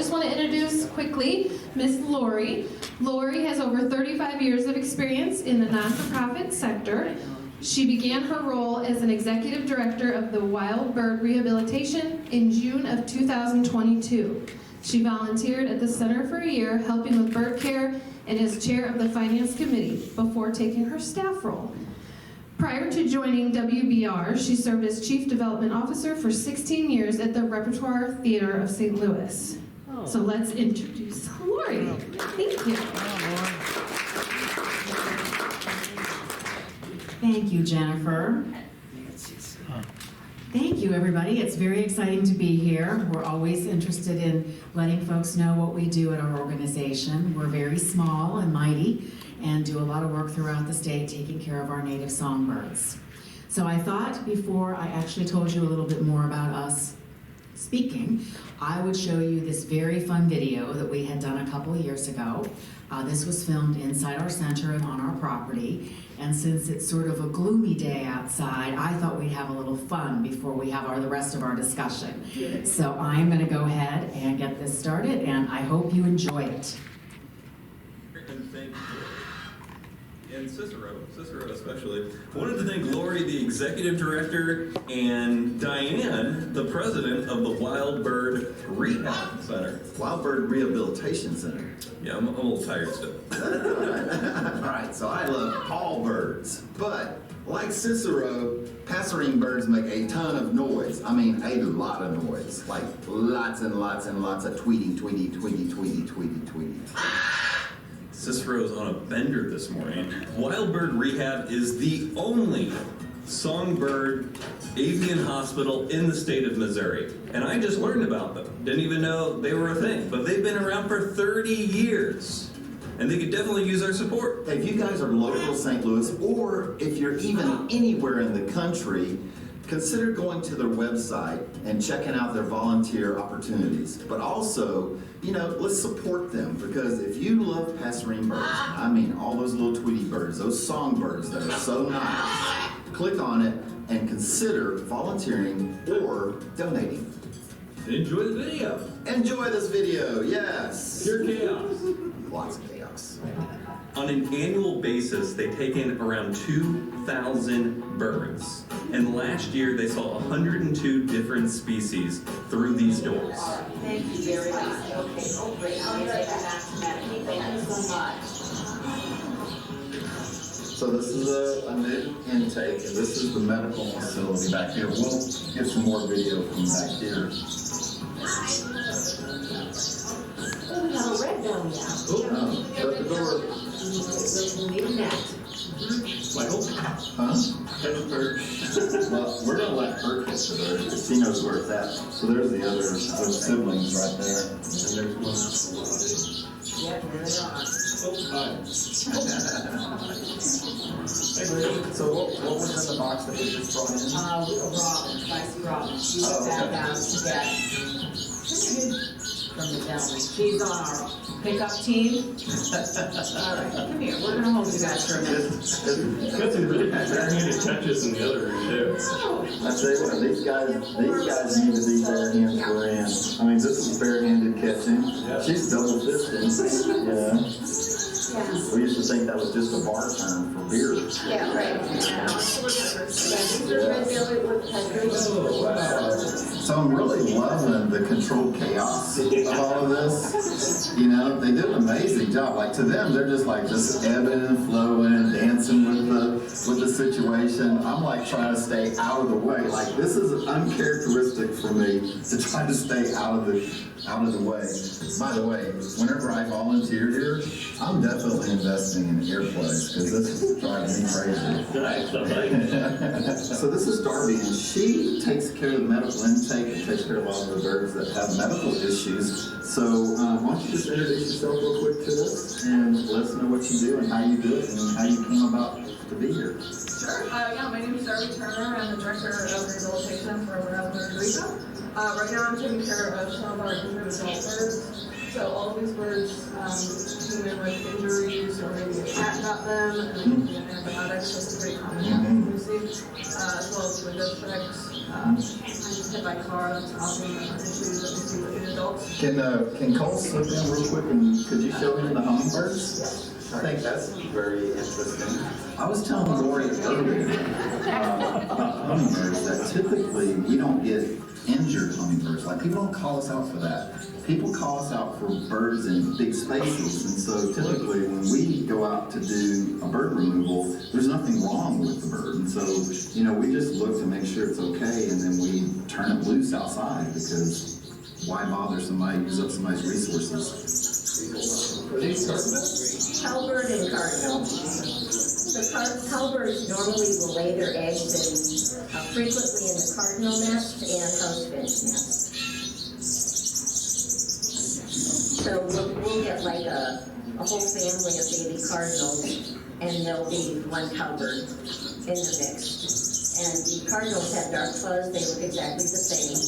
just want to introduce quickly Miss Lori. Lori has over 35 years of experience in the non-for-profit sector. She began her role as an executive director of the Wild Bird Rehabilitation in June of 2022. She volunteered at the center for a year, helping with bird care, and is chair of the finance committee before taking her staff role. Prior to joining WBR, she served as chief development officer for 16 years at the Repertoire Theater of St. Louis. Oh. So let's introduce Lori. Thank you. Thank you, Jennifer. Thank you, everybody. It's very exciting to be here. We're always interested in letting folks know what we do at our organization. We're very small and mighty and do a lot of work throughout the state taking care of our native songbirds. So I thought before I actually told you a little bit more about us speaking, I would show you this very fun video that we had done a couple of years ago. This was filmed inside our center and on our property. And since it's sort of a gloomy day outside, I thought we'd have a little fun before we have the rest of our discussion. So I'm going to go ahead and get this started, and I hope you enjoy it. And thank and Cicero especially. I wanted to thank Lori, the executive director, and Diane, the president of the Wild Bird Rehab Center. Wild Bird Rehabilitation Center. Yeah, I'm a little tired still. All right, so I love all birds, but like Cicero, passerine birds make a ton of noise. I mean, a lot of noise. Like lots and lots and lots of tweeting, tweeting, tweeting, tweeting, tweeting, tweeting. Cicero's on a bender this morning. Wild Bird Rehab is the only songbird avian hospital in the state of Missouri. And I just learned about them. Didn't even know they were a thing. But they've been around for 30 years. And they could definitely use our support. If you guys are local to St. Louis, or if you're even anywhere in the country, consider going to their website and checking out their volunteer opportunities. But also, let's support them, because if you love passerine birds, I mean all those little Tweety birds, those songbirds that are so nice, click on it and consider volunteering or donating. Enjoy the video. Enjoy this video, yes. Pure chaos. Lots of chaos. On an annual basis, they take in around 2,000 birds. And last year, they saw 102 different species through these doors. Thank you very much. Okay, oh great. I'll be right back. Thank you so much. So this is a new intake, and this is the medical facility back here. We'll get some more video from back here. Oh, we have a red down now. Shut the door. Michael? Huh? Well, we're gonna let her kiss the bird because she knows where it's at. So there's the other those siblings right there. And there's one. Yep, there they are. So what was in the box that we just brought in? Robin, spicy Robin. She was sat down to get from the gentleman. She's on our pickup team. All right, come here. We're gonna hold you guys for a minute. Got some really barehanded catches in the other room too. I tell you what, these guys need to be bare-handed for in. I mean, this is barehanded catching. She's double fisting. Yeah. We used to think that was just a bar term for beer. Yeah, right. So I'm really loving the controlled chaos of all of this. They did an amazing job. Like, to them, they're just ebbing and flowing, dancing with the situation. I'm like trying to stay out of the way. Like, this is uncharacteristic for me to try to stay out of the way. By the way, whenever I volunteer here, I'm definitely investing in airplanes because this is driving me crazy. So this is Darby, and she takes care of the medical intake and takes care of all of the birds that have medical issues. So why don't you just introduce yourself real quick to us and let us know what you do and how you do it and how you came about to be here. Sure. My name is Darby Turner. I'm the director of rehabilitation for Wild Bird Rehab. Right now I'm taking care of some of our injured adult birds. So all of these birds came in with injuries or maybe a cat got them and they need antibiotics. That's a pretty common thing we see. As well as window strikes, hit by car, that's often an issue that we see with the adults. Can Cole slip in real quick and could you show him the hummingbirds? I think that's very interesting. I was telling Lori earlier about hummingbirds that typically we don't get injured hummingbirds. Like people don't call us out for that. People call us out for birds in big spaces, and so typically when we go out to do a bird removal, there's nothing wrong with the bird, and so we just look to make sure it's okay, and then we turn it loose outside because why bother somebody, use up somebody's resources? Are these cardinals? Cowbird and cardinal. The cowbirds normally will lay their eggs frequently in the cardinal nest and house finch nest. So we'll get like a whole family of baby cardinals, and there'll be one cowbird in the mix. And the cardinals have dark fuzz; they look exactly the same.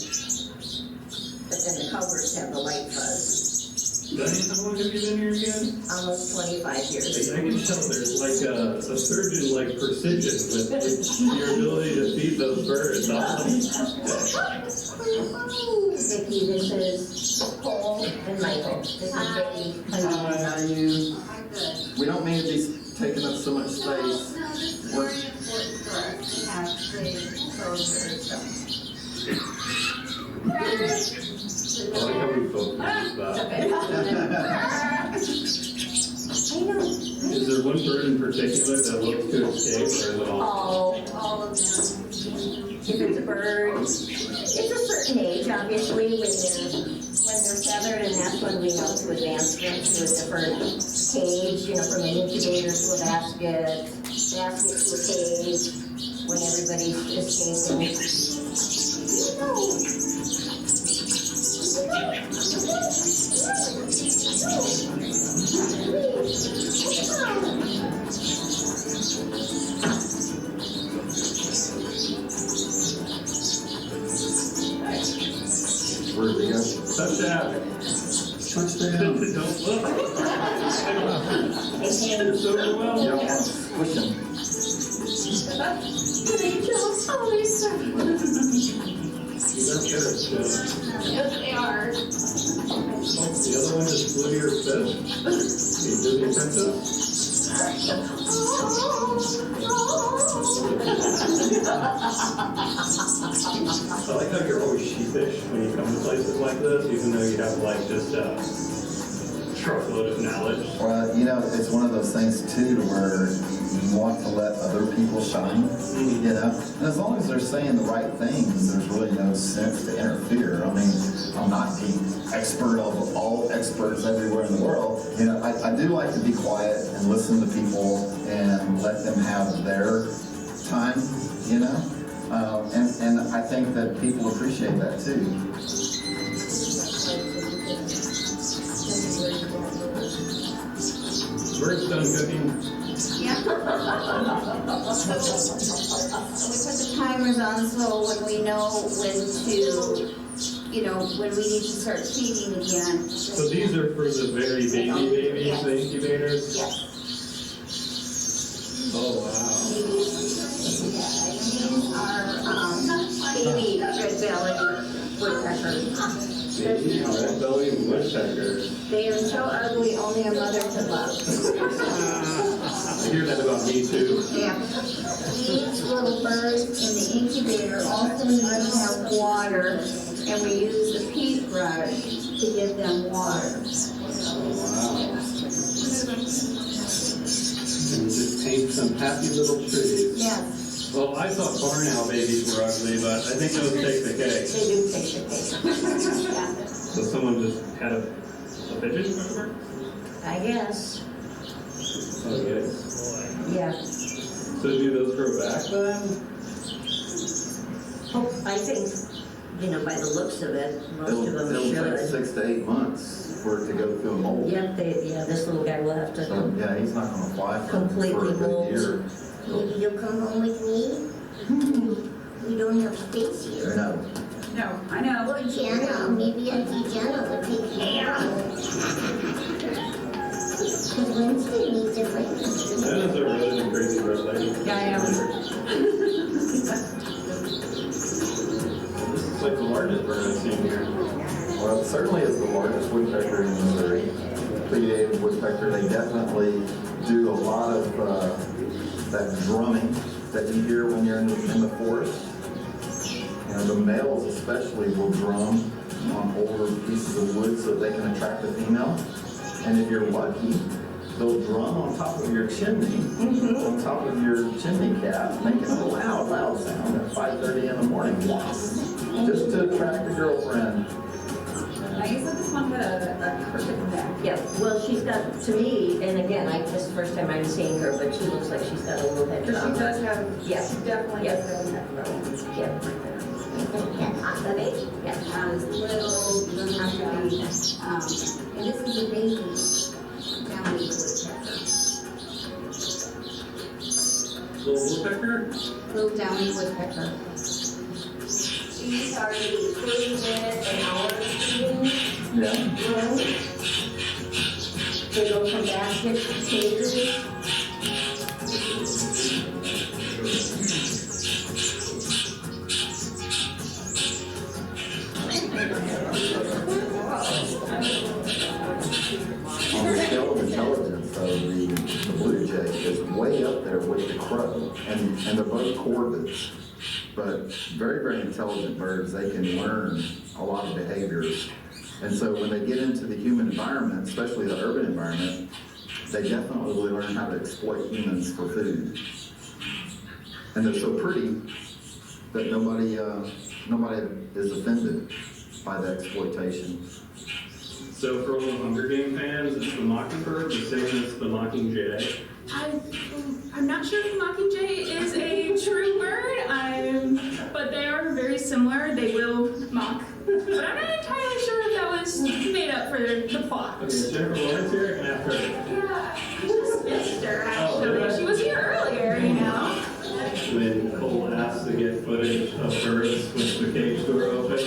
But then the cowbirds have the light fuzz. Diane, how long have you been here again? Almost 25 years. I can tell there's like a surgeon-like precision with your ability to feed those birds. Vicki, this is Cole and Michael. This is Vicki. Hi, how are you? I'm good. We don't mean to be taking up so much space. No, this is very important for us to have the closure. I like how we focus on that. Is there one bird in particular that looks to escape, or is it all? All of them. If it's a bird, it's a certain age, obviously, when they're feathered, and that's when we know to advance them to a different cage, from an incubator to a basket to a cage, when everybody's escaping. Where did we go? Touchdown. Touchdown. Don't look. It's overwhelmed. Yep. Push him. Yes, they are. The other one just flew to your fist. You Disney princess? I like how you're always sheepish when you come to places like this, even though you have like just a truckload of knowledge. Well, it's one of those things too, where you want to let other people shine, And as long as they're saying the right things, there's really no sense to interfere. I mean, I'm not the expert of all experts everywhere in the world. I do like to be quiet and listen to people and let them have their time, and I think that people appreciate that too. Bird's done cooking. Yeah. We put the timers on so when we know when we need to start feeding again. So these are for the very babies, Yes. the incubators? Yes. Oh, wow. These are baby red belly woodpeckers. Baby red-bellied woodpeckers. They are so ugly, only a mother could love. I hear that about me too. Yeah. These little birds in the incubator also need to have water, and we use the peat brush to give them water. Wow. And just paint some happy little trees. Yes, Well, I thought barn owl babies were ugly, but I think those take the cake. they do take the cake. Yeah, So someone just had a pigeon? I guess. Oh, yes. Yeah. So do those grow back then? I think, by the looks of it, most of them It'll take should. 6 to 8 months for it to go through a mold. Yep, this little guy will have to. So, yeah, he's not going to fly for Completely a good mold. year. Maybe you'll come home with me? We don't have space here. No. no, I know. Or Jenna, maybe Auntie Jenna will take care of it. Because Wednesday needs a friend. That is a really crazy bird lady. Yeah, I am. This is like the largest bird I've seen here. Well, it certainly is the largest woodpecker in Missouri. Pleiadian woodpecker, they definitely do a lot of that drumming that you hear when you're in the forest. You know, the males especially will drum on older pieces of wood so that they can attract the female. And if you're lucky, they'll drum on top of your chimney, on top of your chimney cap, making a loud sound at 5:30 in the morning, just to attract a girlfriend. I guess that this one had a perfect neck. Yeah, well, she's got, to me, and again, this is the first time I'm seeing her, but she looks like she's got a little head. She does have, Yeah. she definitely Yeah. does have a neck roll. Yeah. And hot baby? Yeah. This little happy, and this is a baby downy woodpecker. Little woodpecker? Little downy woodpecker. She's already 30 minutes, an hour eating Yeah. room. They go from basket to cages. On the scale of intelligence, though, the blue jay is way up there with the crow, and they're both corvids. But very, very intelligent birds, they can learn a lot of behaviors. And so when they get into the human environment, especially the urban environment, they definitely learn how to exploit humans for food. And they're so pretty that nobody is offended by the exploitation. So for all the Hunger Game fans, it's the mockingbird, the same as the mockingjay. I'm not sure if the mockingjay is a true bird, but they are very similar. They will mock. But I'm not entirely sure if that was made up for the plot. Okay, Jennifer Lawrence here, and after. Yeah, I just missed her, actually. really? She was here earlier, you know? When Cole asked to get footage of birds with the cage door open.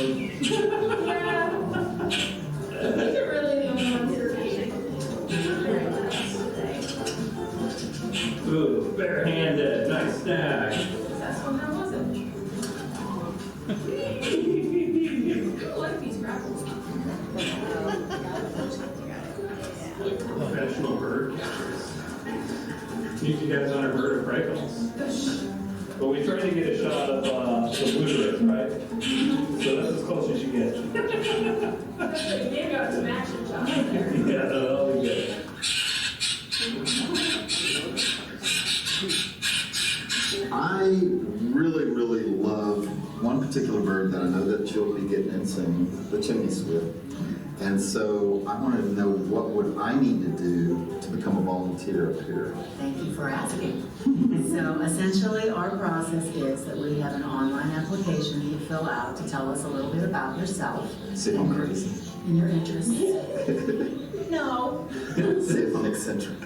Yeah. These are really the only ones that are being. Ooh, barehanded, nice stack. That's one that wasn't. I like these grapples. Professional bird catchers. Meet you guys on our bird of prey calls. But we try to get a shot of the bluebirds, right? So that's as close as you get. Maybe got some action shots. Yeah, that'll be good. I really, really love one particular bird that I know that you'll be getting in soon, the chimney swift. And so I wanted to know what would I need to do to become a volunteer up here. Thank you for asking. So essentially, our process is that we have an online application that you fill out to tell us a little bit about yourself. See if I'm crazy. And your interests. No. See if I'm eccentric.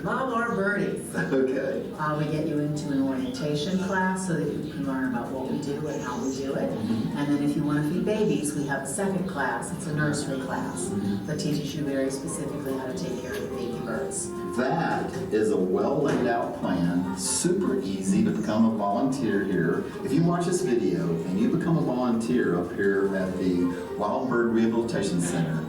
Love our birdies. Okay. We get you into an orientation class so that you can learn about what we do and how we do it. And then if you want to feed babies, we have a second class. It's a nursery class that teaches you very specifically how to take care of the baby birds. That is a well laid out plan, super easy to become a volunteer here. If you watch this video and you become a volunteer up here at the Wild Bird Rehabilitation Center,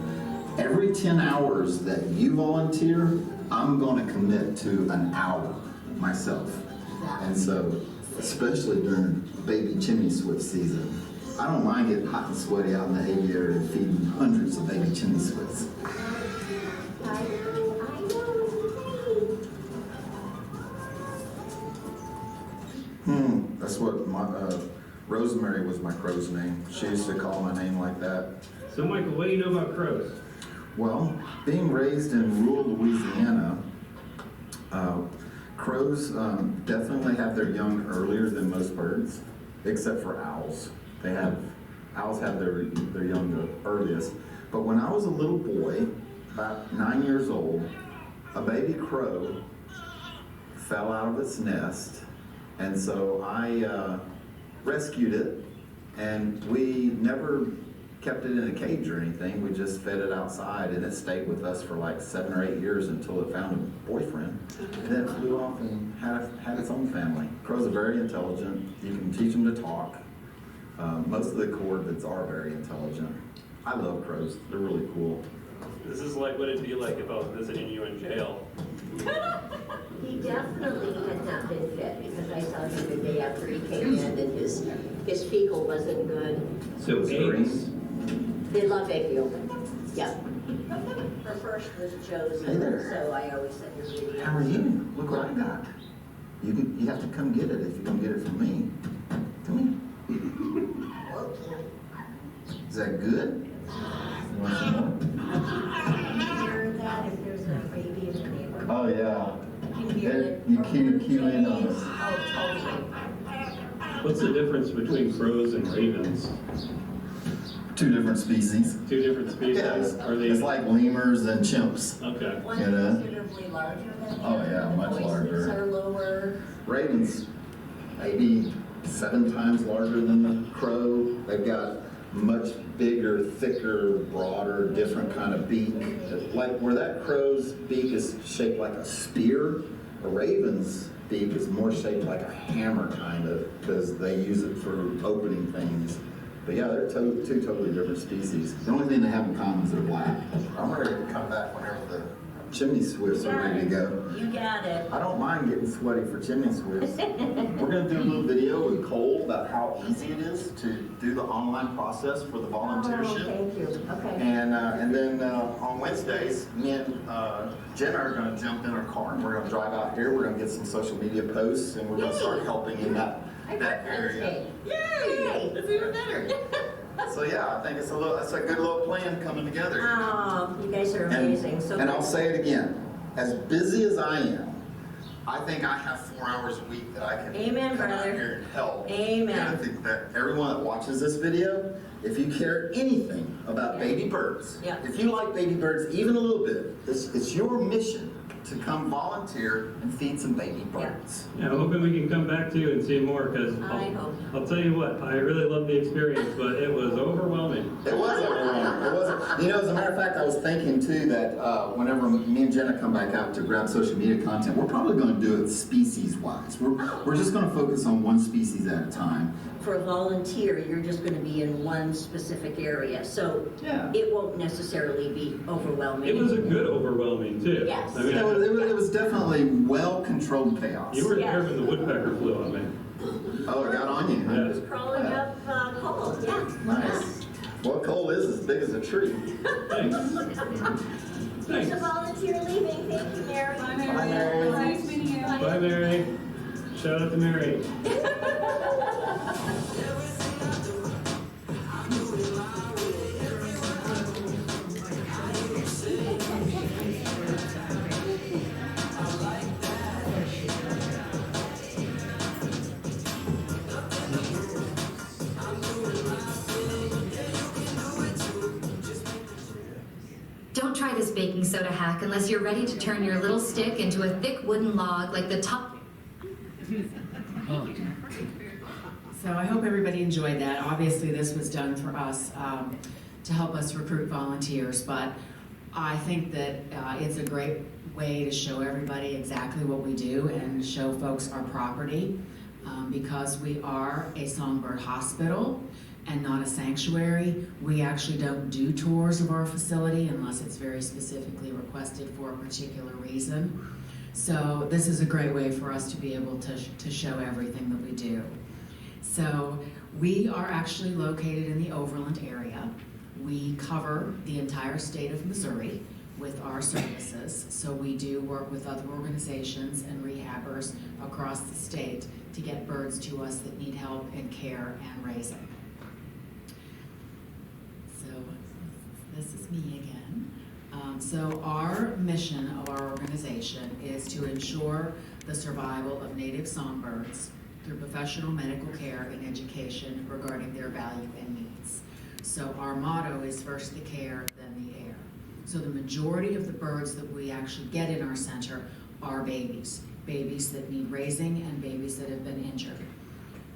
every 10 hours that you volunteer, I'm going to commit to an hour myself. And so, especially during baby chimney swift season, I don't mind getting hot and sweaty out in the aviary and feeding hundreds of baby chimney swifts. That's what my, Rosemary was my crow's name. She used to call my name like that. So Michael, what do you know about crows? Well, being raised in rural Louisiana, crows definitely have their young earlier than most birds, except for owls. Owls have their young the earliest. But when I was a little boy, about 9 years old, a baby crow fell out of its nest, and so I rescued it, and we never kept it in a cage or anything. We just fed it outside, and it stayed with us for like 7 or 8 years until it found a boyfriend. And then it flew off and had its own family. Crows are very intelligent. You can teach them to talk. Most of the corvids are very intelligent. I love crows. They're really cool. This is like what it'd be like if I was visiting you in jail. He definitely had not been fed because I saw him the day after he came in and his fecal wasn't good. So eggs. They love egg yolk. Yeah. Her first was Joe's, Hey there. so I always send her videos. How are you? Look what I got. You have to come get it if you don't get it from me. Come Okay. here. Is that good? You want some more? Hear that if there's a baby in the neighborhood. Oh yeah. You can hear it. You cue in on us. Oh, totally. What's the difference between crows and ravens? Two different species. Two different species? Yeah, Are they? it's like lemurs and chimps. Okay. One You know? considerably larger than the Oh, other. yeah, much Voices larger. are lower. Ravens, maybe 7 times larger than the crow. They've got much bigger, thicker, broader, different kind of beak. Like where that crow's beak is shaped like a spear, a raven's beak is more shaped like a hammer kind of, because they use it for opening things. But yeah, they're two totally different species. The only thing they have in common is they're black. I'm ready to come back whenever the chimney swifts are ready to go. You got it. I don't mind getting sweaty for chimney swifts. We're going to do a little video with Cole about how easy it is to do the online process for the Oh, volunteership. thank you. Okay. And then on Wednesdays, me and Jenna are going to jump in our car and we're going to drive out here. We're going to get some social media posts and we're going to start helping in that area. Yay! That's even better. So yeah, I think it's a good little plan coming together. Oh, you guys are amazing. And I'll say it again, as busy as I am, I think I have 4 hours a week that I can Amen, come out brother. here and help. Amen. And I think that everyone that watches this video, if you care anything about baby birds, Yeah. if you like baby birds even a little bit, it's your mission to come volunteer and feed some baby birds. Yeah, I'm hoping we can come back to you and see more, because I hope. I'll tell you what, I really loved the experience, but it was overwhelming. It was overwhelming. It wasn't. You know, as a matter of fact, I was thinking too that whenever me and Jenna come back out to grab social media content, we're probably going to do it species-wise. We're just going to focus on one species at a time. For a volunteer, you're just going to be in one specific area, so Yeah. it won't necessarily be overwhelming. It was a good overwhelming too. Yes. I mean, It was definitely well-controlled chaos. you were Yes. there when the woodpecker flew on me. Oh, it got on you, huh? Yeah. Crawling up Cole, yeah. Nice. Well, Cole is as big as a tree. Thanks. Here's Thanks. a volunteer leaving. Thank you, Mary. Bye, Bye, Mary. Nice meeting you. Bye, Mary. Shout out to Mary. Don't try this baking soda hack unless you're ready to turn your little stick into a thick wooden log like the top. So I hope everybody enjoyed that. Obviously, this was done for us to help us recruit volunteers, but I think that it's a great way to show everybody exactly what we do and show folks our property because we are a songbird hospital and not a sanctuary. We actually don't do tours of our facility unless it's very specifically requested for a particular reason. So this is a great way for us to be able to show everything that we do. So we are actually located in the Overland area. We cover the entire state of Missouri with our services. So we do work with other organizations and rehabbers across the state to get birds to us that need help in care and raising. So this is me again. So our mission of our organization is to ensure the survival of native songbirds through professional medical care and education regarding their value and needs. So our motto is first the care, then the air. So the majority of the birds that we actually get in our center are babies that need raising and babies that have been injured.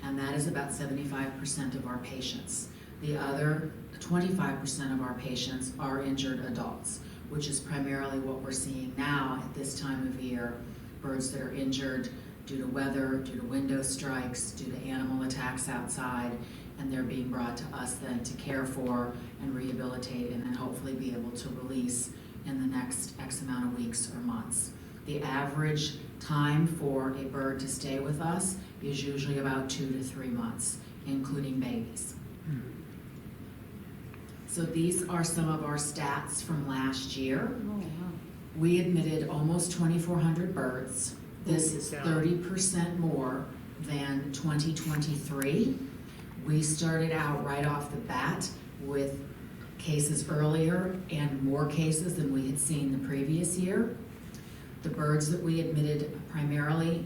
And that is about 75% of our patients. The other 25% of our patients are injured adults, which is primarily what we're seeing now at this time of year. Birds that are injured due to weather, due to window strikes, due to animal attacks outside, and they're being brought to us then to care for and rehabilitate and then hopefully be able to release in the next X amount of weeks or months. The average time for a bird to stay with us is usually about 2 to 3 months, including babies. So these are some of our stats from last year. We admitted almost 2,400 birds. This is 30% more than 2023. We started out right off the bat with cases earlier and more cases than we had seen the previous year. The birds that we admitted primarily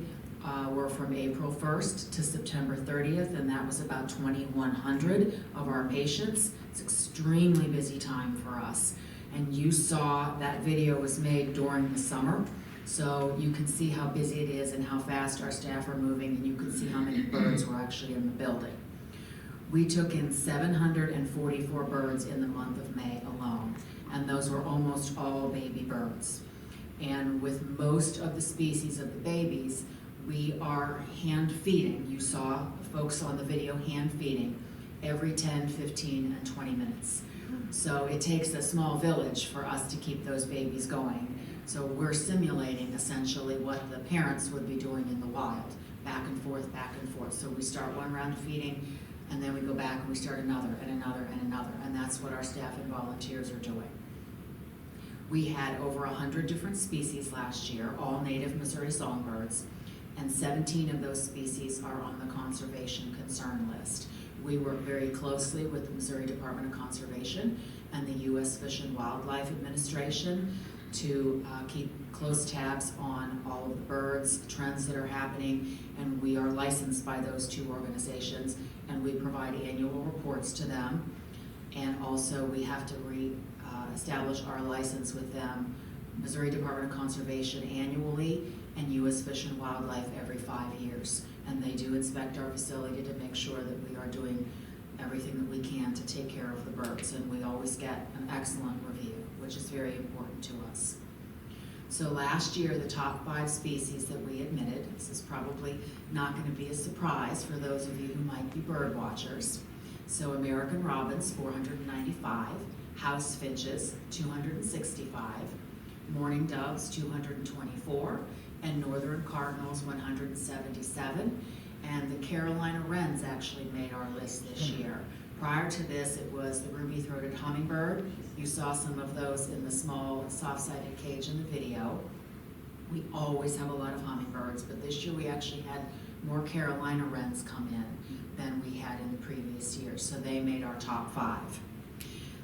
were from April 1st to September 30th, and that was about 2,100 of our patients. It's extremely busy time for us. And you saw that video was made during the summer, so you can see how busy it is and how fast our staff are moving, and you can see how many birds were actually in the building. We took in 744 birds in the month of May alone, and those were almost all baby birds. And with most of the species of the babies, we are hand feeding. You saw folks on the video hand feeding every 10, 15, and 20 minutes. So it takes a small village for us to keep those babies going. So we're simulating essentially what the parents would be doing in the wild, back and forth, back and forth. So we start one round of feeding, and then we go back and we start another and another and another, and that's what our staff and volunteers are doing. We had over 100 different species last year, all native Missouri songbirds, and 17 of those species are on the conservation concern list. We work very closely with the Missouri Department of Conservation and the U.S. Fish and Wildlife Administration to keep close tabs on all of the birds, trends that are happening, and we are licensed by those two organizations, and we provide annual reports to them. And also we have to establish our license with them, Missouri Department of Conservation annually, and U.S. Fish and Wildlife every 5 years. And they do inspect our facility to make sure that we are doing everything that we can to take care of the birds, and we always get an excellent review, which is very important to us. So last year, the top 5 species that we admitted, this is probably not going to be a surprise for those of you who might be bird watchers. So American robins, 495, house finches, 265, mourning doves, 224, and northern cardinals, 177. And the Carolina wrens actually made our list this year. Prior to this, it was the ruby-throated hummingbird. You saw some of those in the small, soft-sided cage in the video. We always have a lot of hummingbirds, but this year we actually had more Carolina wrens come in than we had in the previous years, so they made our top 5.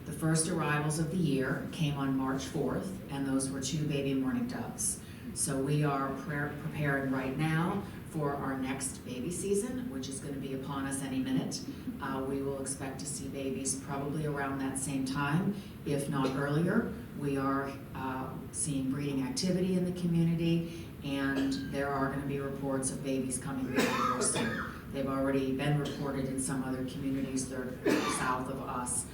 The first arrivals of the year came on March 4th, and those were 2 baby mourning doves. So we are preparing right now for our next baby season, which is going to be upon us any minute. We will expect to see babies probably around that same time, if not earlier. We are seeing breeding activity in the community, and there are going to be reports of babies coming very soon. They've already been reported in some other communities that are south of us,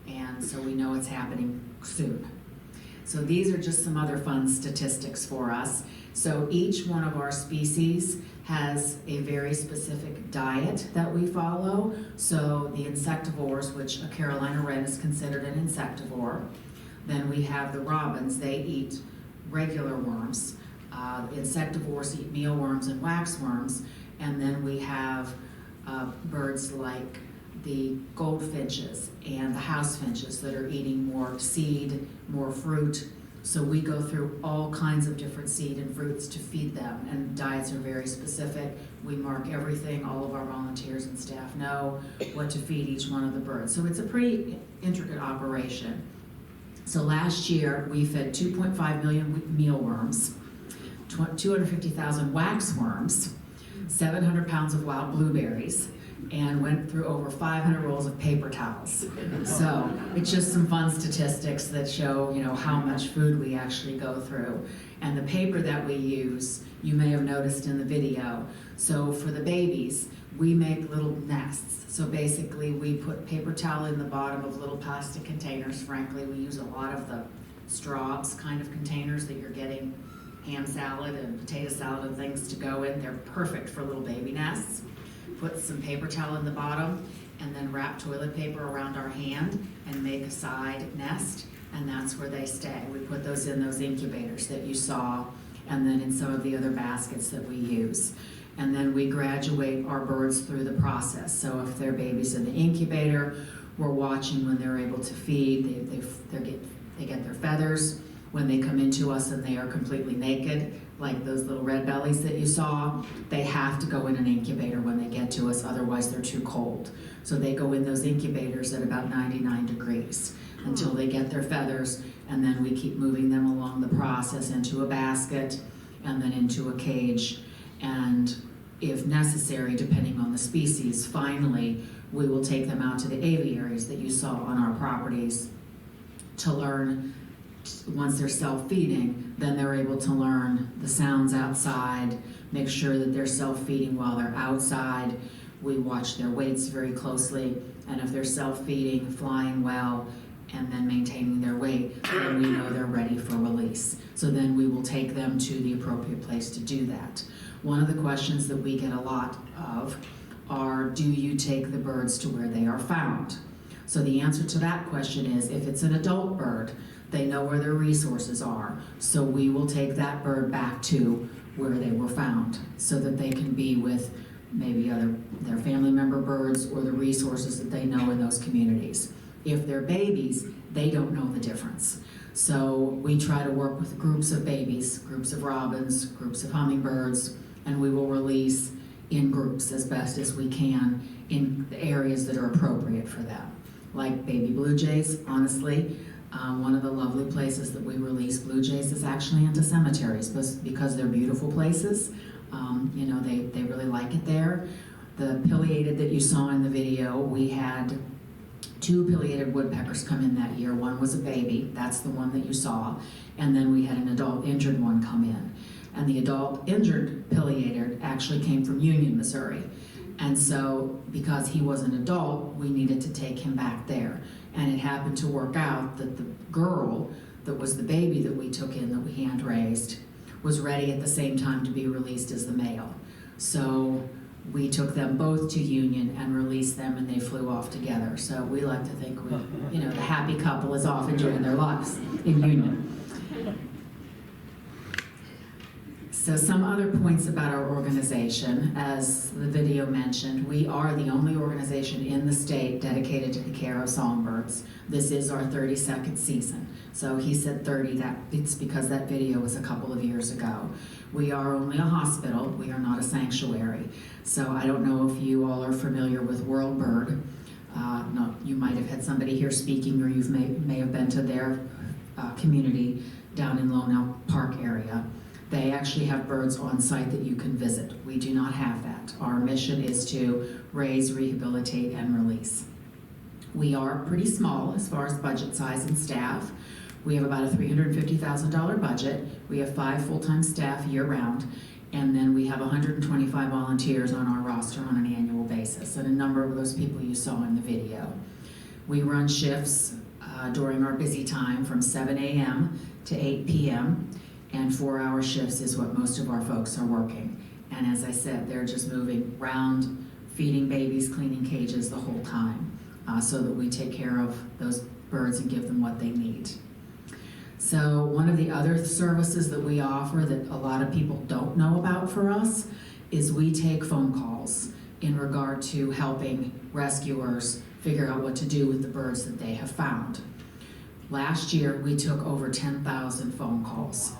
and so we know it's happening soon. So these are just some other fun statistics for us. So each one of our species has a very specific diet that we follow. So the insectivores, which a Carolina wren is considered an insectivore. Then we have the robins, they eat regular worms. Insectivores eat mealworms and waxworms. And then we have birds like the goldfinches and the house finches that are eating more seed, more fruit. So we go through all kinds of different seed and fruits to feed them, and diets are very specific. We mark everything. All of our volunteers and staff know what to feed each one of the birds. So it's a pretty intricate operation. So last year we fed 2.5 million mealworms, 250,000 waxworms, 700 pounds of wild blueberries, and went through over 500 rolls of paper towels. So it's just some fun statistics that show, how much food we actually go through. And the paper that we use, you may have noticed in the video. So for the babies, we make little nests. So basically we put paper towel in the bottom of little plastic containers. Frankly, we use a lot of the straws kind of containers that you're getting ham salad and potato salad and things to go in. They're perfect for little baby nests. Put some paper towel in the bottom, and then wrap toilet paper around our hand and make a side nest, and that's where they stay. We put those in those incubators that you saw, and then in some of the other baskets that we use. And then we graduate our birds through the process. So if they're babies in the incubator, we're watching when they're able to feed. They get their feathers. When they come into us and they are completely naked, like those little red bellies that you saw, they have to go in an incubator when they get to us, otherwise they're too cold. So they go in those incubators at about 99 degrees until they get their feathers, and then we keep moving them along the process into a basket and then into a cage. And if necessary, depending on the species, finally, we will take them out to the aviaries that you saw on our properties to learn. Once they're self-feeding, then they're able to learn the sounds outside, make sure that they're self-feeding while they're outside. We watch their weights very closely, and if they're self-feeding, flying well, and then maintaining their weight, then we know they're ready for release. So then we will take them to the appropriate place to do that. One of the questions that we get a lot of are, do you take the birds to where they are found? So the answer to that question is, if it's an adult bird, they know where their resources are. So we will take that bird back to where they were found so that they can be with maybe their family member birds or the resources that they know in those communities. If they're babies, they don't know the difference. So we try to work with groups of babies, groups of robins, groups of hummingbirds, and we will release in groups as best as we can in the areas that are appropriate for them. Like baby blue jays, honestly, one of the lovely places that we release blue jays is actually into cemeteries because they're beautiful places. They really like it there. The pileated that you saw in the video, we had 2 pileated woodpeckers come in that year. One was a baby, that's the one that you saw, and then we had an adult injured one come in. And the adult injured pileated actually came from Union, Missouri. And so, because he was an adult, we needed to take him back there. And it happened to work out that the girl that was the baby that we took in, that we hand raised, was ready at the same time to be released as the male. So we took them both to Union and released them, and they flew off together. So we like to think the happy couple is off enjoying their lives in Union. So some other points about our organization, as the video mentioned, we are the only organization in the state dedicated to the care of songbirds. This is our 32nd season. So he said 30, it's because that video was a couple of years ago. We are only a hospital, we are not a sanctuary. So I don't know if you all are familiar with World Bird. No, you might have had somebody here speaking, or you may have been to their community down in Lone Elk Park area. They actually have birds on site that you can visit. We do not have that. Our mission is to raise, rehabilitate, and release. We are pretty small as far as budget size and staff. We have about a $350,000 budget. We have 5 full-time staff year-round, and then we have 125 volunteers on our roster on an annual basis, and a number of those people you saw in the video. We run shifts during our busy time from 7 a.m. to 8 p.m., and 4-hour shifts is what most of our folks are working. And as I said, they're just moving around, feeding babies, cleaning cages the whole time, so that we take care of those birds and give them what they need. So one of the other services that we offer that a lot of people don't know about for us is we take phone calls in regard to helping rescuers figure out what to do with the birds that they have found. Last year, we took over 10,000 phone calls,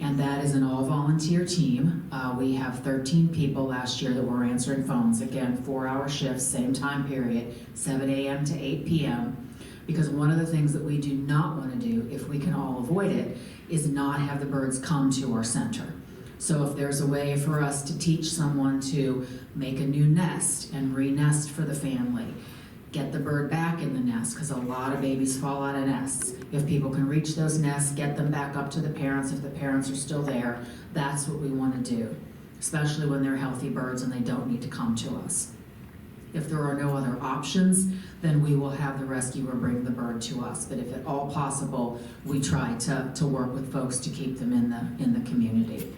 and that is an all-volunteer team. We have 13 people last year that were answering phones. Again, 4-hour shifts, same time period, 7 a.m. to 8 p.m. Because one of the things that we do not want to do, if we can all avoid it, is not have the birds come to our center. So if there's a way for us to teach someone to make a new nest and re-nest for the family, get the bird back in the nest, because a lot of babies fall out of nests. If people can reach those nests, get them back up to the parents, if the parents are still there, that's what we want to do, especially when they're healthy birds and they don't need to come to us. If there are no other options, then we will have the rescuer bring the bird to us. But if at all possible, we try to work with folks to keep them in the community.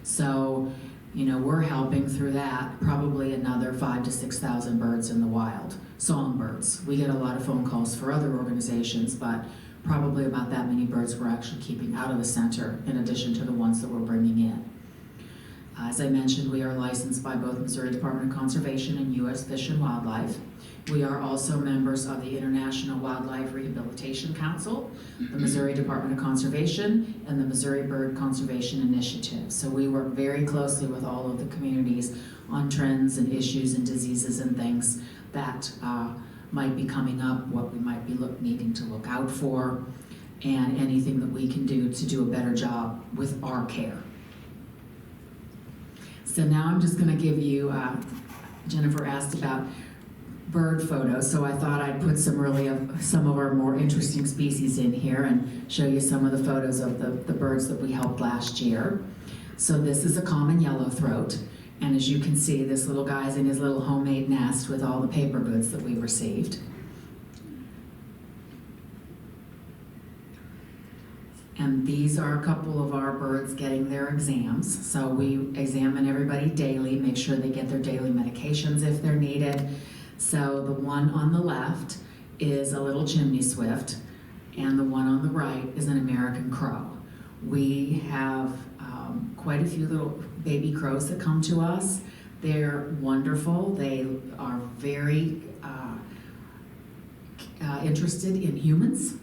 So You know, we're helping through that probably another 5,000 to 6,000 birds in the wild, songbirds. We get a lot of phone calls for other organizations, but probably about that many birds we're actually keeping out of the center in addition to the ones that we're bringing in. As I mentioned, we are licensed by both Missouri Department of Conservation and U.S. Fish and Wildlife. We are also members of the International Wildlife Rehabilitation Council, the Missouri Department of Conservation, and the Missouri Bird Conservation Initiative. So we work very closely with all of the communities on trends and issues and diseases and things that might be coming up, what we might be needing to look out for, and anything that we can do to do a better job with our care. So now I'm just going to give you, Jennifer asked about bird photos, so I thought I'd put some of our more interesting species in here and show you some of the photos of the birds that we helped last year. So this is a common yellowthroat, and as you can see, this little guy's in his little homemade nest with all the paper goods that we received. And these are a couple of our birds getting their exams. So we examine everybody daily, make sure they get their daily medications if they're needed. So the one on the left is a little chimney swift, and the one on the right is an American crow. We have quite a few little baby crows that come to us. They're wonderful. They are very interested in humans.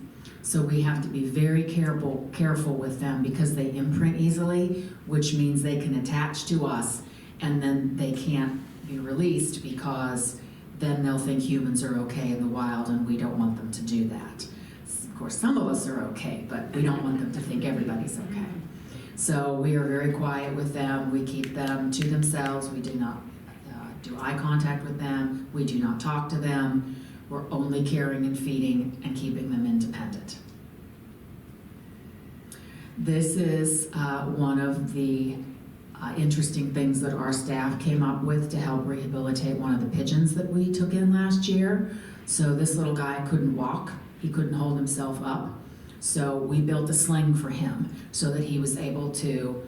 So we have to be very careful with them because they imprint easily, which means they can attach to us and then they can't be released because then they'll think humans are okay in the wild and we don't want them to do that. Of course, some of us are okay, but we don't want them to think everybody's okay. So we are very quiet with them. We keep them to themselves. We do not do eye contact with them. We do not talk to them. We're only caring and feeding and keeping them independent. This is one of the interesting things that our staff came up with to help rehabilitate one of the pigeons that we took in last year. So this little guy couldn't walk. He couldn't hold himself up. So we built a sling for him so that he was able to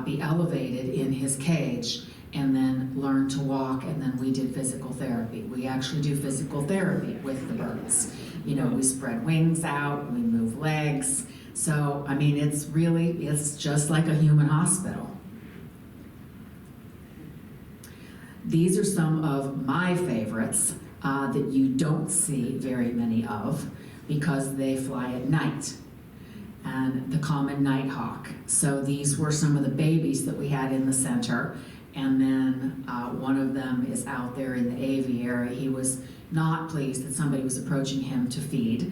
be elevated in his cage and then learn to walk, and then we did physical therapy. We actually do physical therapy with the birds. You know, we spread wings out, we move legs. So, I mean, it's just like a human hospital. These are some of my favorites that you don't see very many of because they fly at night. And the common nighthawk. So these were some of the babies that we had in the center. And then one of them is out there in the aviary. He was not pleased that somebody was approaching him to feed,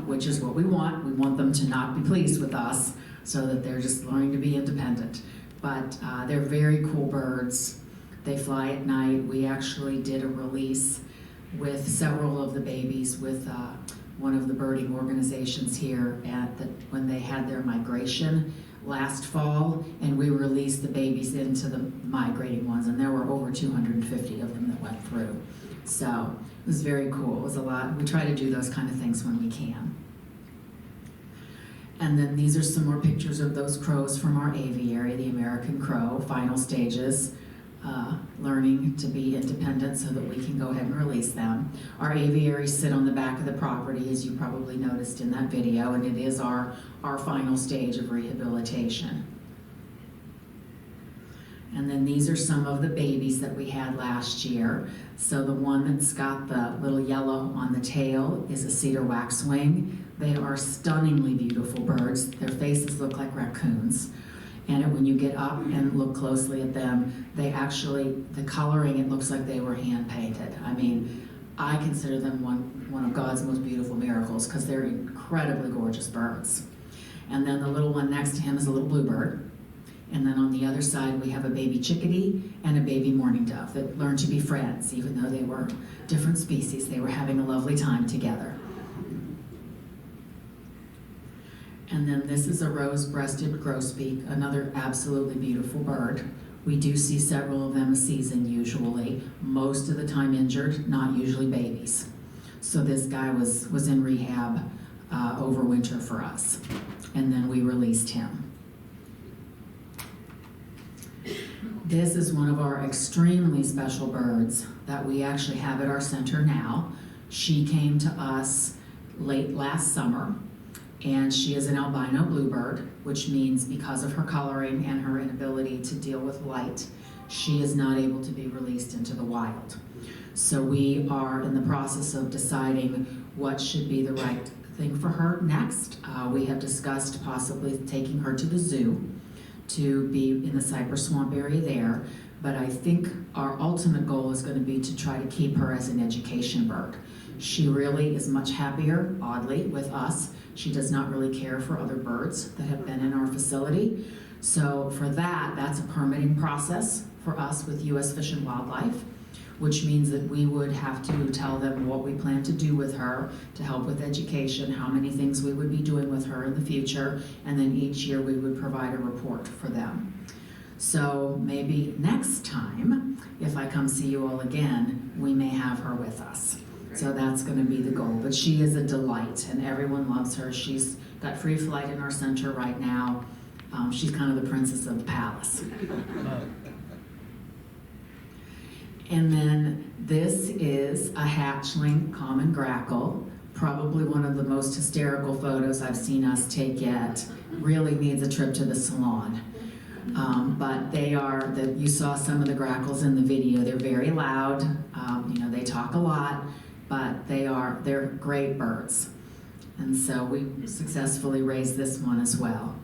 which is what we want. We want them to not be pleased with us so that they're just learning to be independent. But they're very cool birds. They fly at night. We actually did a release with several of the babies with one of the birding organizations here when they had their migration last fall, and we released the babies into the migrating ones, and there were over 250 of them that went through. So it was very cool. It was a lot. We try to do those kind of things when we can. And then these are some more pictures of those crows from our aviary, the American crow, final stages, learning to be independent so that we can go ahead and release them. Our aviaries sit on the back of the property, as you probably noticed in that video, and it is our final stage of rehabilitation. And then these are some of the babies that we had last year. So the one that's got the little yellow on the tail is a cedar waxwing. They are stunningly beautiful birds. Their faces look like raccoons. And when you get up and look closely at them, the coloring, it looks like they were hand painted. I mean, I consider them one of God's most beautiful miracles because they're incredibly gorgeous birds. And then the little one next to him is a little bluebird. And then on the other side, we have a baby chickadee and a baby mourning dove that learned to be friends. Even though they were different species, they were having a lovely time together. And then this is a rose-breasted grosbeak, another absolutely beautiful bird. We do see several of them a season usually, most of the time injured, not usually babies. So this guy was in rehab over winter for us, and then we released him. This is one of our extremely special birds that we actually have at our center now. She came to us late last summer, and she is an albino bluebird, which means because of her coloring and her inability to deal with light, she is not able to be released into the wild. So we are in the process of deciding what should be the right thing for her next. We have discussed possibly taking her to the zoo to be in the cypress swamp area there, but I think our ultimate goal is going to be to try to keep her as an education bird. She really is much happier, oddly, with us. She does not really care for other birds that have been in our facility. So for that, that's a permitting process for us with U.S. Fish and Wildlife, which means that we would have to tell them what we plan to do with her to help with education, how many things we would be doing with her in the future, and then each year we would provide a report for them. So maybe next time, if I come see you all again, we may have her with us. So that's going to be the goal. But she is a delight, and everyone loves her. She's got free flight in our center right now. She's kind of the princess of the palace. And then this is a hatchling common grackle, probably one of the most hysterical photos I've seen us take yet. Really needs a trip to the salon. But they are, you saw some of the grackles in the video. They're very loud. They talk a lot, but they're great birds. And so we successfully raised this one as well.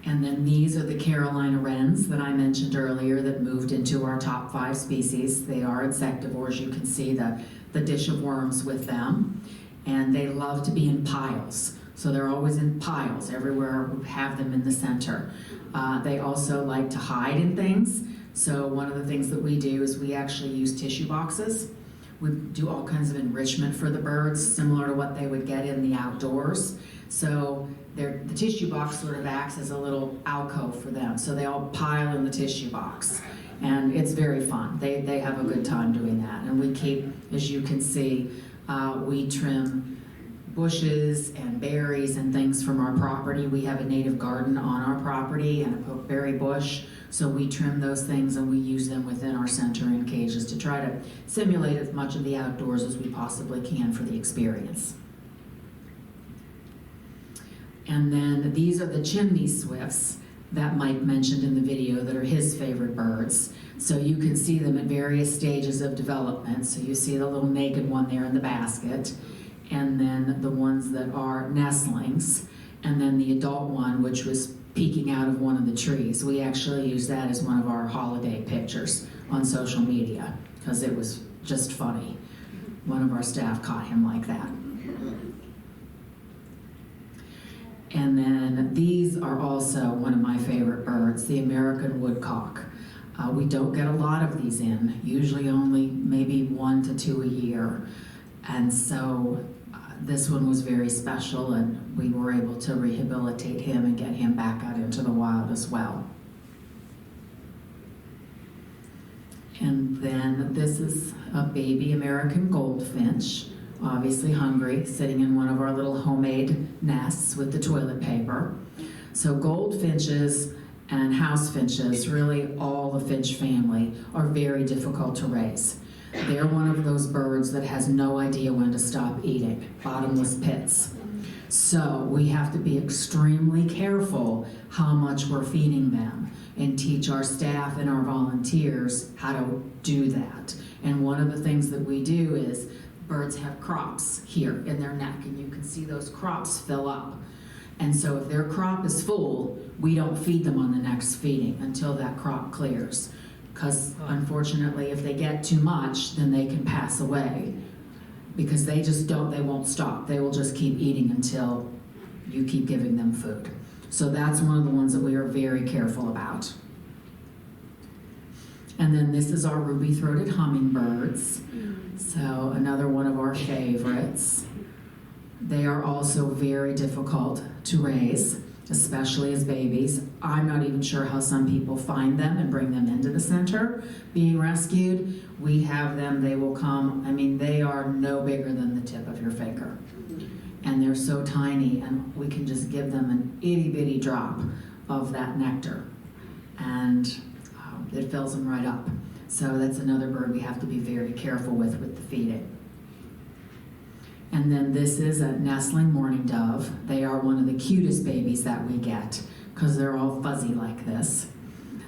And then these are the Carolina wrens that I mentioned earlier that moved into our top 5 species. They are insectivores. You can see the dish of worms with them. And they love to be in piles. So they're always in piles everywhere we have them in the center. They also like to hide in things. So one of the things that we do is we actually use tissue boxes. We do all kinds of enrichment for the birds, similar to what they would get in the outdoors. So the tissue box sort of acts as a little alcove for them. So they all pile in the tissue box. And it's very fun. They have a good time doing that. And we keep, as you can see, we trim bushes and berries and things from our property. We have a native garden on our property and a pokeberry bush. So we trim those things and we use them within our center in cages to try to simulate as much of the outdoors as we possibly can for the experience. And then these are the chimney swifts that Mike mentioned in the video that are his favorite birds. So you can see them at various stages of development. So you see the little naked one there in the basket, and then the ones that are nestlings, and then the adult one, which was peeking out of one of the trees. We actually use that as one of our holiday pictures on social media because it was just funny. One of our staff caught him like that. And then these are also one of my favorite birds, the American woodcock. We don't get a lot of these in, usually only maybe 1 to 2 a year. And so this one was very special, and we were able to rehabilitate him and get him back out into the wild as well. And then this is a baby American goldfinch, obviously hungry, sitting in one of our little homemade nests with the toilet paper. So goldfinches and house finches, really all the finch family, are very difficult to raise. They're one of those birds that has no idea when to stop eating, bottomless pits. So we have to be extremely careful how much we're feeding them and teach our staff and our volunteers how to do that. And one of the things that we do is birds have crops here in their neck, and you can see those crops fill up. And so if their crop is full, we don't feed them on the next feeding until that crop clears. Because unfortunately, if they get too much, then they can pass away. Because they won't stop. They will just keep eating until you keep giving them food. So that's one of the ones that we are very careful about. And then this is our ruby-throated hummingbirds. So another one of our favorites. They are also very difficult to raise, especially as babies. I'm not even sure how some people find them and bring them into the center being rescued. We have them, they will come, they are no bigger than the tip of your finger. And they're so tiny, and we can just give them an itty bitty drop of that nectar. and it fills them right up. So that's another bird we have to be very careful with the feeding. And then this is a nestling mourning dove. They are one of the cutest babies that we get because they're all fuzzy like this.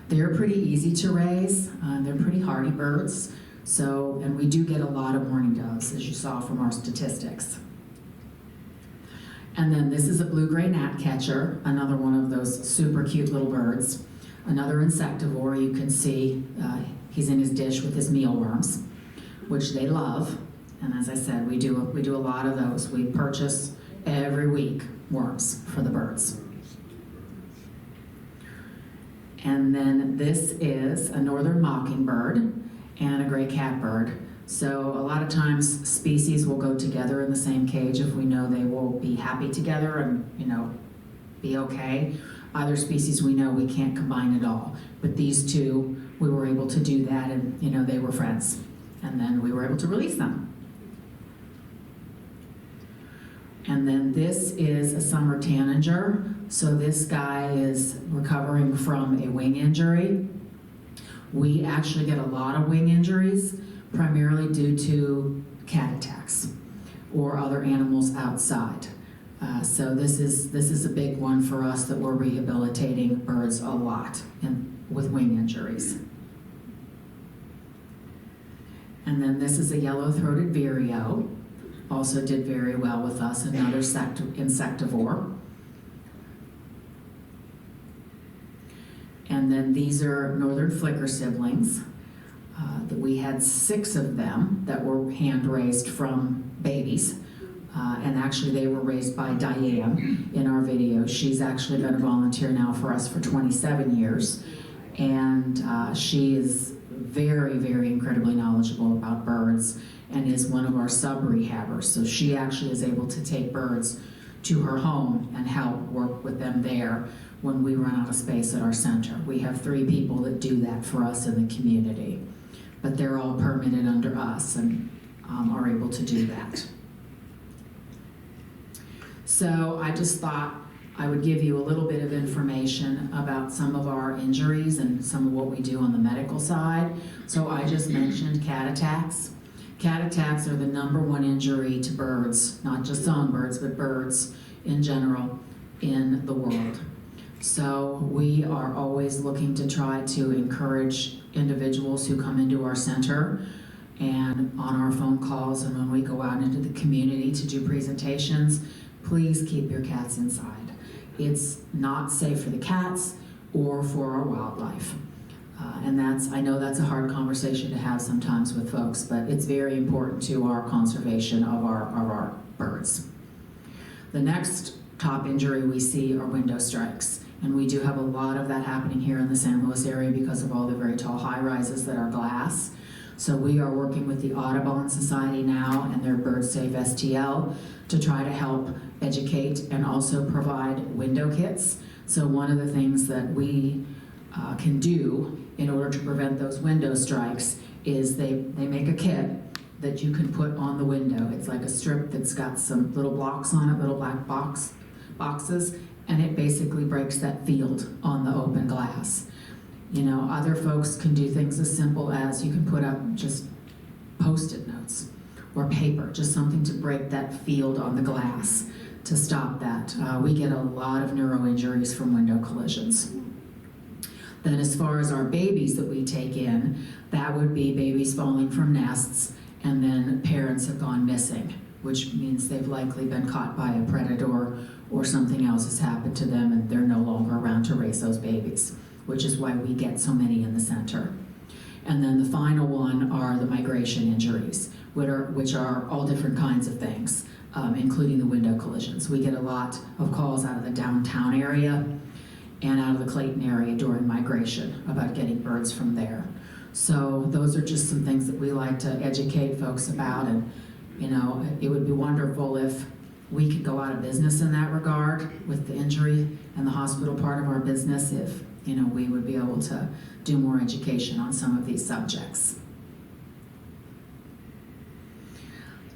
They're pretty easy to raise. They're pretty hardy birds. So, and we do get a lot of mourning doves, as you saw from our statistics. And then this is a blue-gray gnatcatcher, another one of those super cute little birds. Another insectivore. You can see he's in his dish with his mealworms, which they love. And as I said, we do a lot of those. We purchase every week worms for the birds. And then this is a northern mockingbird and a gray catbird. So a lot of times species will go together in the same cage if we know they will be happy together and be okay. Other species we know we can't combine at all. But these two, we were able to do that, and they were friends. And then we were able to release them. And then this is a summer tanager. So this guy is recovering from a wing injury. We actually get a lot of wing injuries, primarily due to cat attacks or other animals outside. So this is a big one for us that we're rehabilitating birds a lot with wing injuries. And then this is a yellow-throated vireo. Also did very well with us, another insectivore. And then these are northern flicker siblings. That we had 6 of them that were hand-raised from babies. And actually they were raised by Diane in our video. She's actually been a volunteer now for us for 27 years. And she is very, very incredibly knowledgeable about birds and is one of our sub-rehabbers. So she actually is able to take birds to her home and help work with them there when we run out of space at our center. We have 3 people that do that for us in the community, but they're all permitted under us and are able to do that. So I just thought I would give you a little bit of information about some of our injuries and some of what we do on the medical side. So I just mentioned cat attacks. Cat attacks are the #1 injury to birds, not just songbirds, but birds in general in the world. So we are always looking to try to encourage individuals who come into our center and on our phone calls and when we go out into the community to do presentations, please keep your cats inside. It's not safe for the cats or for our wildlife. And I know that's a hard conversation to have sometimes with folks, but it's very important to our conservation of our birds. The next top injury we see are window strikes. And we do have a lot of that happening here in the San Luis area because of all the very tall high-rises that are glass. So we are working with the Audubon Society now and their Bird Safe STL to try to help educate and also provide window kits. So one of the things that we can do in order to prevent those window strikes is they make a kit that you can put on the window. It's like a strip that's got some little blocks on it, little black boxes, and it basically breaks that field on the open glass. Other folks can do things as simple as you can put up just Post-it notes or paper, just something to break that field on the glass to stop that. We get a lot of neuro injuries from window collisions. Then as far as our babies that we take in, that would be babies falling from nests and then parents have gone missing, which means they've likely been caught by a predator or something else has happened to them and they're no longer around to raise those babies, which is why we get so many in the center. And then the final one are the migration injuries, which are all different kinds of things, including the window collisions. We get a lot of calls out of the downtown area and out of the Clayton area during migration about getting birds from there. So those are just some things that we like to educate folks about, and it would be wonderful if we could go out of business in that regard with the injury and the hospital part of our business if we would be able to do more education on some of these subjects.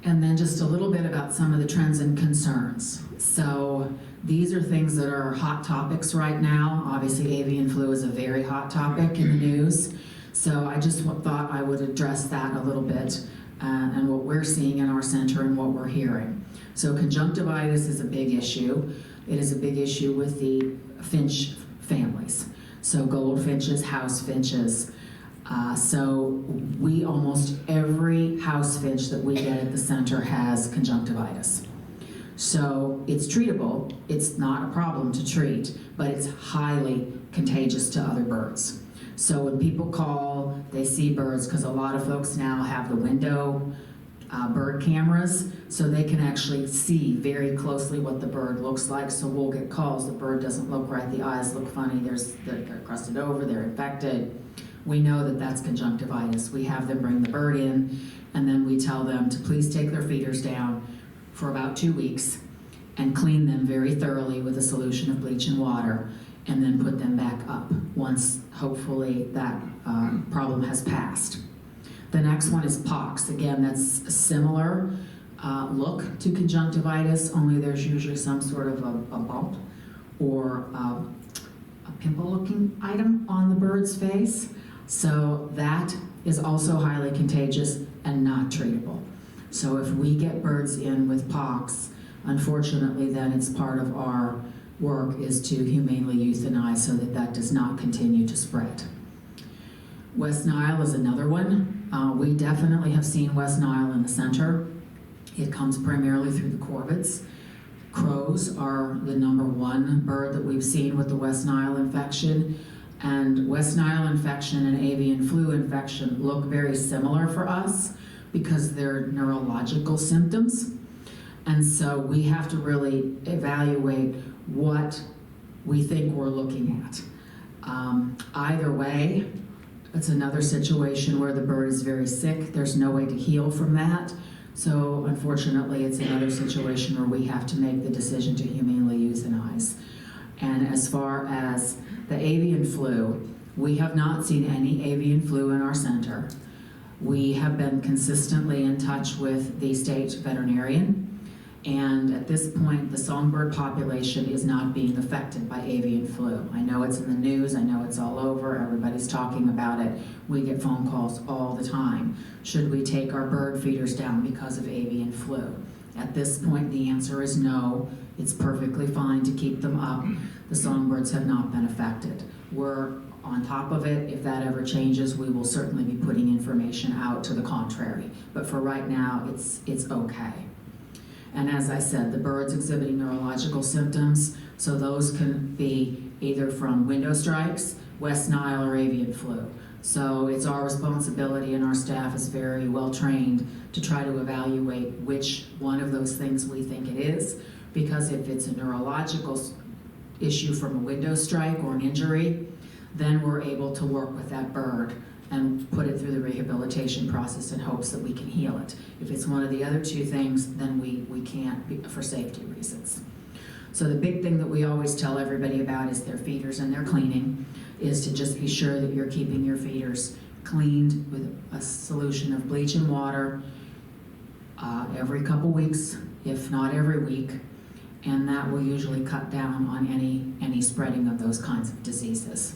And then just a little bit about some of the trends and concerns. So these are things that are hot topics right now. Obviously, avian flu is a very hot topic in the news. So I just thought I would address that a little bit and what we're seeing in our center and what we're hearing. So conjunctivitis is a big issue. It is a big issue with the finch families. So goldfinches, house finches. So almost every house finch that we get at the center has conjunctivitis. So it's treatable. It's not a problem to treat, but it's highly contagious to other birds. So when people call, they see birds, because a lot of folks now have the window bird cameras, so they can actually see very closely what the bird looks like. So we'll get calls, the bird doesn't look right, the eyes look funny, they're crusted over, they're infected. We know that that's conjunctivitis. We have them bring the bird in, and then we tell them to please take their feeders down for about 2 weeks and clean them very thoroughly with a solution of bleach and water, and then put them back up once hopefully that problem has passed. The next one is pox. Again, that's a similar look to conjunctivitis, only there's usually some sort of a bump or a pimple-looking item on the bird's face. So that is also highly contagious and not treatable. So if we get birds in with pox, unfortunately then it's part of our work is to humanely euthanize so that that does not continue to spread. West Nile is another one. We definitely have seen West Nile in the center. It comes primarily through the corvids. Crows are the #1 bird that we've seen with the West Nile infection. And West Nile infection and avian flu infection look very similar for us because they're neurological symptoms. And so we have to really evaluate what we think we're looking at. Either way, it's another situation where the bird is very sick. There's no way to heal from that. So unfortunately, it's another situation where we have to make the decision to humanely euthanize. And as far as the avian flu, we have not seen any avian flu in our center. We have been consistently in touch with the state veterinarian, and at this point, the songbird population is not being affected by avian flu. I know it's in the news, I know it's all over, everybody's talking about it. We get phone calls all the time. Should we take our bird feeders down because of avian flu? At this point, the answer is no. It's perfectly fine to keep them up. The songbirds have not been affected. We're on top of it. If that ever changes, we will certainly be putting information out to the contrary. But for right now, it's okay. And as I said, the birds exhibiting neurological symptoms, so those can be either from window strikes, West Nile, or avian flu. So it's our responsibility, and our staff is very well trained to try to evaluate which one of those things we think it is, because if it's a neurological issue from a window strike or an injury, then we're able to work with that bird and put it through the rehabilitation process in hopes that we can heal it. If it's one of the other two things, then we can't for safety reasons. So the big thing that we always tell everybody about is their feeders and their cleaning, is to just be sure that you're keeping your feeders cleaned with a solution of bleach and water every couple weeks, if not every week, and that will usually cut down on any spreading of those kinds of diseases.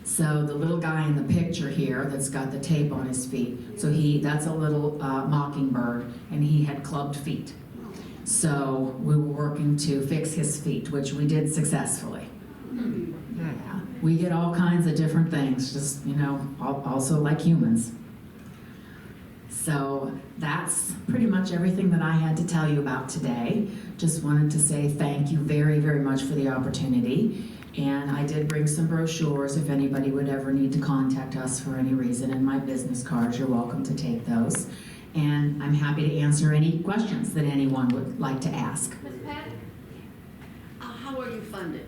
So the little guy in the picture here that's got the tape on his feet, so that's a little mockingbird, and he had clubbed feet. So we were working to fix his feet, which we did successfully. Yeah. We get all kinds of different things, just, also like humans. So that's pretty much everything that I had to tell you about today. Just wanted to say thank you very, very much for the opportunity. And I did bring some brochures if anybody would ever need to contact us for any reason, and my business cards, you're welcome to take those. And I'm happy to answer any questions that anyone would like to ask. Ms. Pat, how are you funded?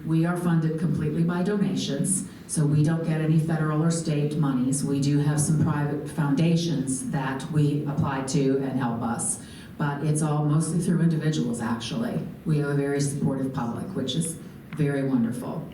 We are funded completely by donations, so we don't get any federal or state monies. We do have some private foundations that we apply to and help us, but it's all mostly through individuals, actually. We have a very supportive public, which is very wonderful.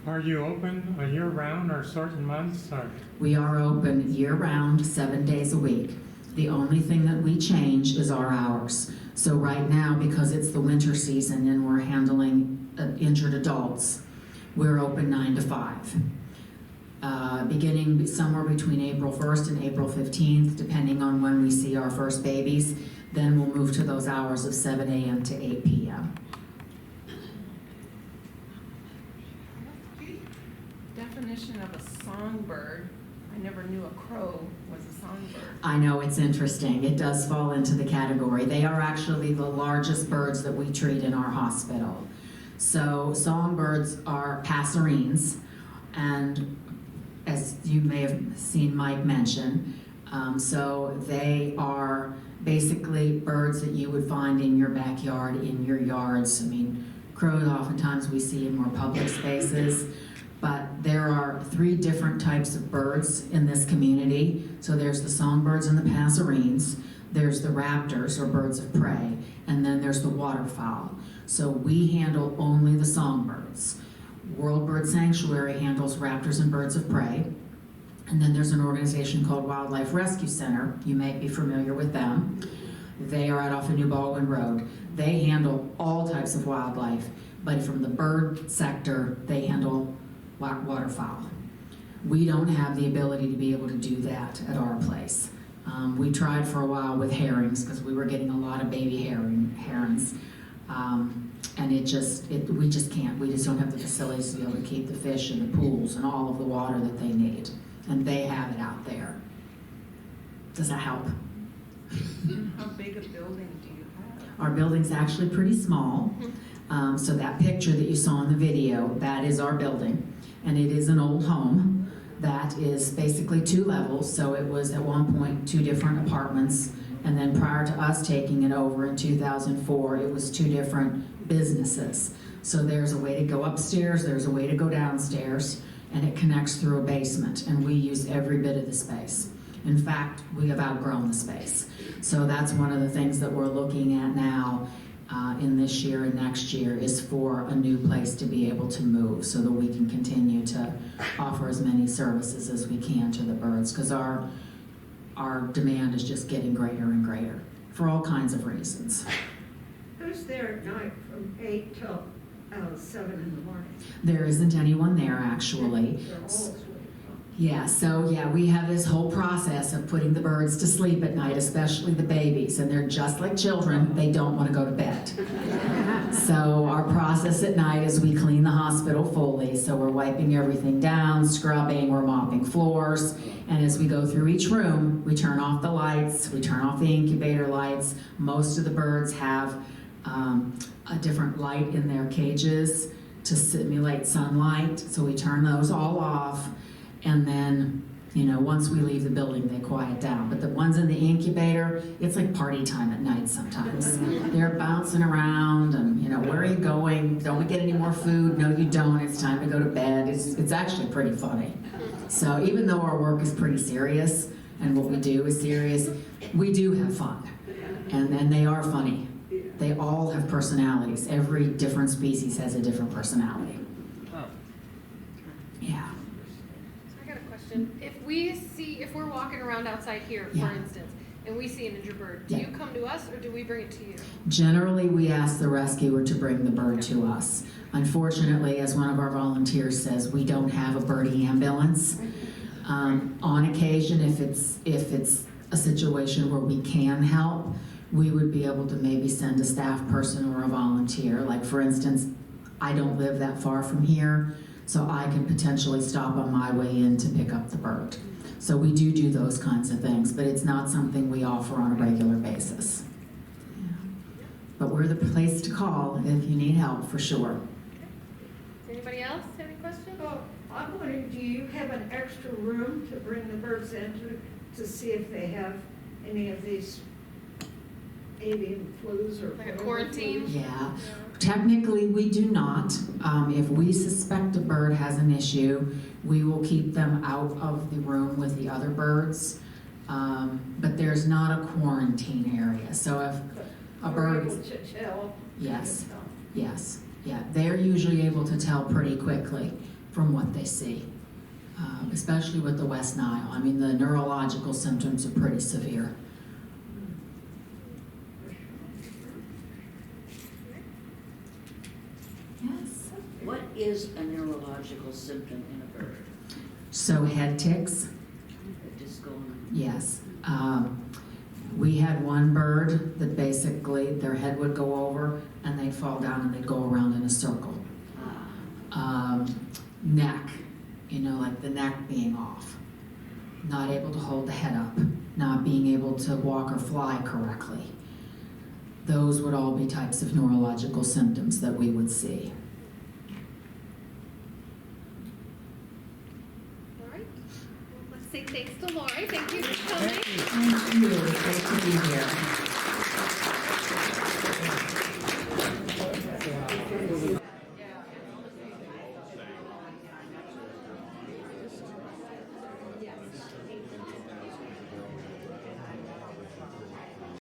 Are you open year-round or certain months? Or? We are open year-round, 7 days a week. The only thing that we change is our hours. So right now, because it's the winter season and we're handling injured adults, we're open 9 to 5. Beginning somewhere between April 1st and April 15th, depending on when we see our first babies, then we'll move to those hours of 7 a.m. to 8 p.m. Definition of a songbird. I never knew a crow was a songbird. I know, it's interesting. It does fall into the category. They are actually the largest birds that we treat in our hospital. So songbirds are passerines, and as you may have seen Mike mention, so they are basically birds that you would find in your backyard, in your yards. I mean, crows oftentimes we see in more public spaces, but there are 3 different types of birds in this community. So there's the songbirds and the passerines, there's the raptors or birds of prey, and then there's the waterfowl. So we handle only the songbirds. World Bird Sanctuary handles raptors and birds of prey. And then there's an organization called Wildlife Rescue Center. You may be familiar with them. They are out off of New Baldwin Road. They handle all types of wildlife, but from the bird sector, they handle waterfowl. We don't have the ability to be able to do that at our place. We tried for a while with herrings because we were getting a lot of baby herons. And we just can't. We just don't have the facilities to be able to keep the fish in the pools and all of the water that they need. And they have it out there. Does that help? How big a building do you have? Our building's actually pretty small. So that picture that you saw in the video, that is our building. And it is an old home that is basically 2 levels. So it was at one point 2 different apartments. And then prior to us taking it over in 2004, it was 2 different businesses. So there's a way to go upstairs, there's a way to go downstairs, and it connects through a basement. And we use every bit of the space. In fact, we have outgrown the space. So that's one of the things that we're looking at now in this year and next year is for a new place to be able to move so that we can continue to offer as many services as we can to the birds, because our demand is just getting greater and greater for all kinds of reasons. Who's there at night from 8 till 7 in the morning? There isn't anyone there actually. They're all asleep. Yeah, so yeah, we have this whole process of putting the birds to sleep at night, especially the babies, and they're just like children, they don't want to go to bed. So our process at night is we clean the hospital fully, so we're wiping everything down, scrubbing, we're mopping floors, and as we go through each room, we turn off the lights, we turn off the incubator lights. Most of the birds have a different light in their cages to simulate sunlight, so we turn those all off. And then, once we leave the building, they quiet down. But the ones in the incubator, it's like party time at night sometimes. They're bouncing around and, where are you going? Don't we get any more food? No, you don't. It's time to go to bed. It's actually pretty funny. So even though our work is pretty serious and what we do is serious, we do have fun. And they are funny. They all have personalities. Every different species has a different personality. Yeah. If we're walking around outside here, for instance, and we see an injured bird, do you come to us or do we bring it to you? Generally, we ask the rescuer to bring the bird to us. Unfortunately, as one of our volunteers says, we don't have a birdie ambulance. On occasion, if it's a situation where we can help, we would be able to maybe send a staff person or a volunteer. Like for instance, I don't live that far from here, so I can potentially stop on my way in to pick up the bird. So we do those kinds of things, but it's not something we offer on a regular basis. But we're the place to call if you need help, for sure. Anybody else have any questions? Well, I'm wondering, do you have an extra room to bring the birds into to see if they have any of these avian flus or like a quarantine? Yeah. Technically, we do not. If we suspect a bird has an issue, we will keep them out of the room with the other birds. But there's not a quarantine area. So if a bird is... Yes. Yeah, they're usually able to tell pretty quickly from what they see, especially with the West Nile. I mean, the neurological symptoms are pretty severe. Yes. What is a neurological symptom in a bird? So head tics, That just go on. yes. We had one bird that basically their head would go over and they'd fall down and they'd go around in a circle. Neck, you know, like the neck being off, not able to hold the head up, not being able to walk or fly correctly. Those would all be types of neurological symptoms that we would see. All right. Well, let's say thanks to Lori. Thank you for coming. Thank you. It's great to be here.